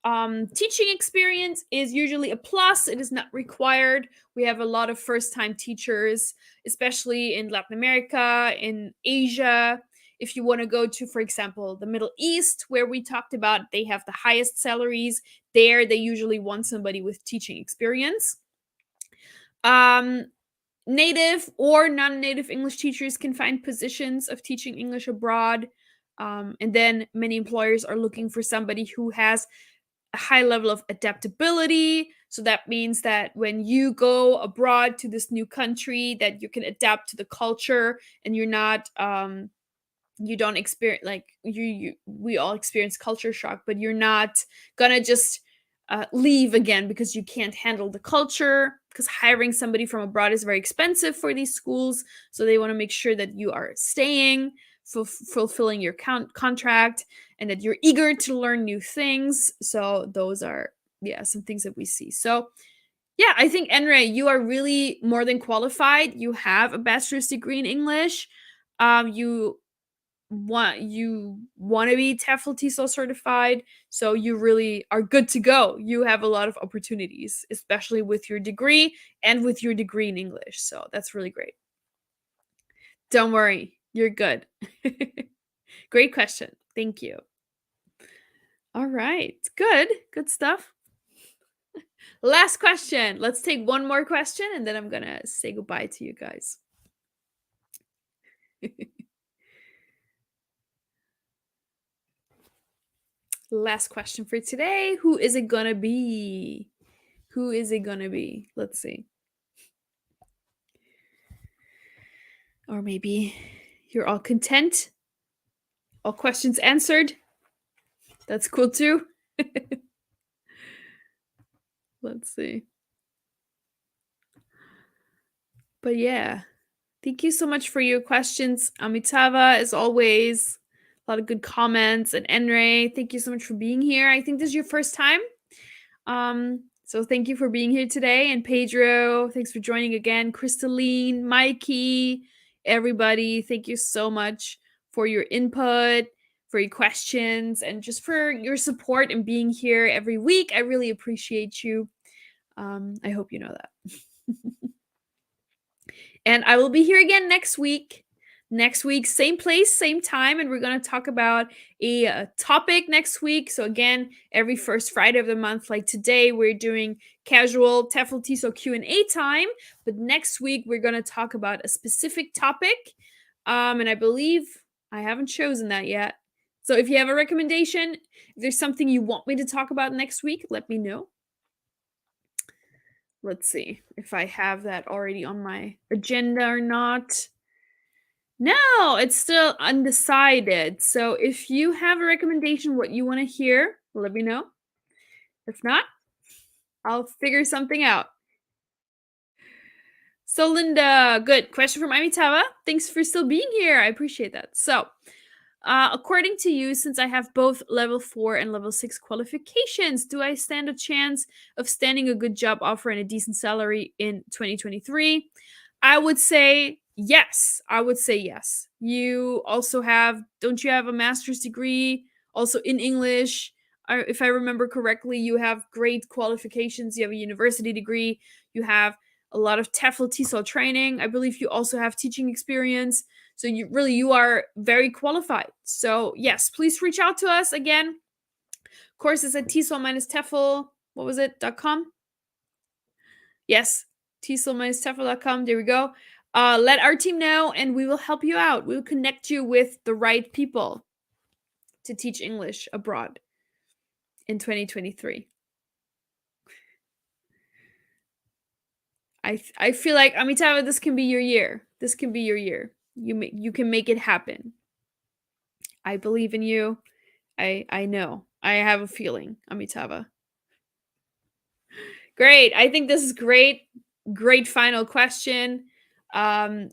Teaching experience is usually a plus. It is not required. We have a lot of first-time teachers, especially in Latin America, in Asia. If you want to go to, for example, the Middle East, where we talked about, they have the highest salaries. There, they usually want somebody with teaching experience. Native or non-native English teachers can find positions of teaching English abroad. And then many employers are looking for somebody who has a high level of adaptability. So that means that when you go abroad to this new country, that you can adapt to the culture and you're not you don't experience like you we all experience culture shock, but you're not gonna just leave again because you can't handle the culture, because hiring somebody from abroad is very expensive for these schools, so they want to make sure that you are staying, fulfilling your contract, and that you're eager to learn new things. So those are, yeah, some things that we see. So yeah, I think, Enre, you are really more than qualified. You have a bachelor's degree in English. You want to be TEFL TESOL certified, so you really are good to go. You have a lot of opportunities, especially with your degree and with your degree in English. So that's really great. Don't worry, you're good. Great question. Thank you. All right, good stuff. Last question. Let's take one more question and then I'm gonna say goodbye to you guys. Last question for today. Who is it gonna be? Who is it gonna be? Let's see. Or maybe you're all content? All questions answered? That's cool too. Let's see. But yeah, thank you so much for your questions, Amitava, as always. A lot of good comments. And Enre, thank you so much for being here. I think this is your first time. So thank you for being here today. And Pedro, thanks for joining again. Crystalline, Mikey, everybody, thank you so much for your input, for your questions, and just for your support and being here every week. I really appreciate you. I hope you know that. And I will be here again next week. Next week, same place, same time, and we're going to talk about a topic next week. So again, every first Friday of the month, like today, we're doing casual TEFL TESOL Q&A time. But next week, we're going to talk about a specific topic, and I believe I haven't chosen that yet. So if you have a recommendation, if there's something you want me to talk about next week, let me know. Let's see if I have that already on my agenda or not. No, it's still undecided. So if you have a recommendation, what you want to hear, let me know. If not, I'll figure something out. So Linda, good question from Amitava. Thanks for still being here. I appreciate that. So according to you, since I have both level 4 and level 6 qualifications, do I stand a chance of standing a good job offer and a decent salary in 2023? I would say yes. I would say yes. You also have, don't you have a master's degree also in English? If I remember correctly, you have great qualifications. You have a university degree. You have a lot of TEFL TESOL training. I believe you also have teaching experience. So you are very qualified. So yes, please reach out to us again. Courses at TESOL-TEFL, what was it, .com? Yes, TESOL-TEFL.com. There we go. Let our team know and we will help you out. We will connect you with the right people to teach English abroad in 2023. I feel like, Amitava, this can be your year. This can be your year. You can make it happen. I believe in you. I know. I have a feeling, Amitava. Great. I think this is great. Great final question.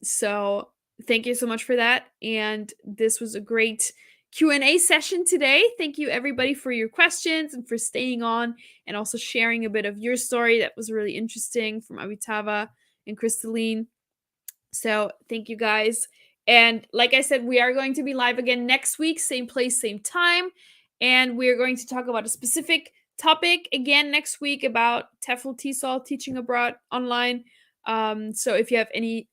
So thank you so much for that. And this was a great Q&A session today. Thank you everybody for your questions and for staying on and also sharing a bit of your story. That was really interesting from Amitava and Crystalline. So thank you guys. And like I said, we are going to be live again next week, same place, same time. And we're going to talk about a specific topic again next week about TEFL TESOL teaching abroad online. So if you have any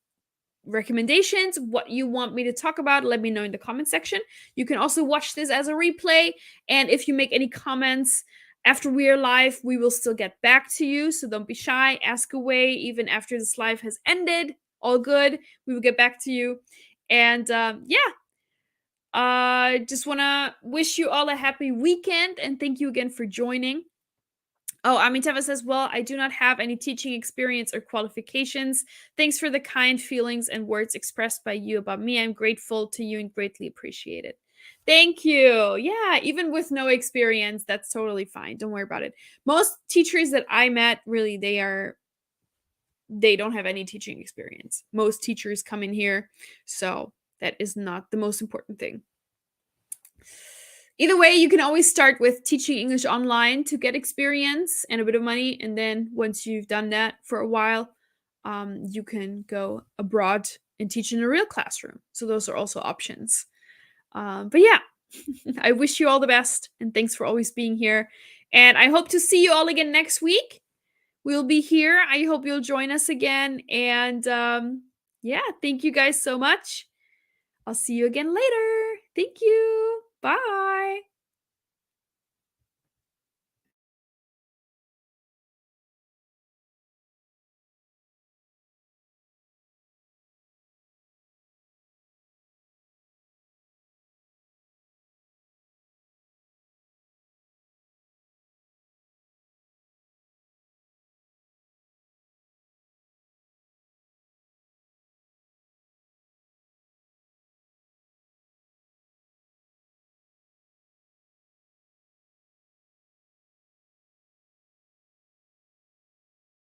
recommendations, what you want me to talk about, let me know in the comment section. You can also watch this as a replay. And if you make any comments after we are live, we will still get back to you. So don't be shy, ask away even after this live has ended. All good. We will get back to you. And just want to wish you all a happy weekend and thank you again for joining. Oh, Amitava says, well, I do not have any teaching experience or qualifications. Thanks for the kind feelings and words expressed by you about me. I'm grateful to you and greatly appreciate it. Thank you. Yeah, even with no experience, that's totally fine. Don't worry about it. Most teachers that I met, really, they don't have any teaching experience. Most teachers come in here, so that is not the most important thing. Either way, you can always start with teaching English online to get experience and a bit of money. And then once you've done that for a while, you can go abroad and teach in a real classroom. So those are also options. But yeah, I wish you all the best and thanks for always being here. And I hope to see you all again next week. We'll be here. I hope you'll join us again. And yeah, thank you guys so much. I'll see you again later. Thank you. Bye.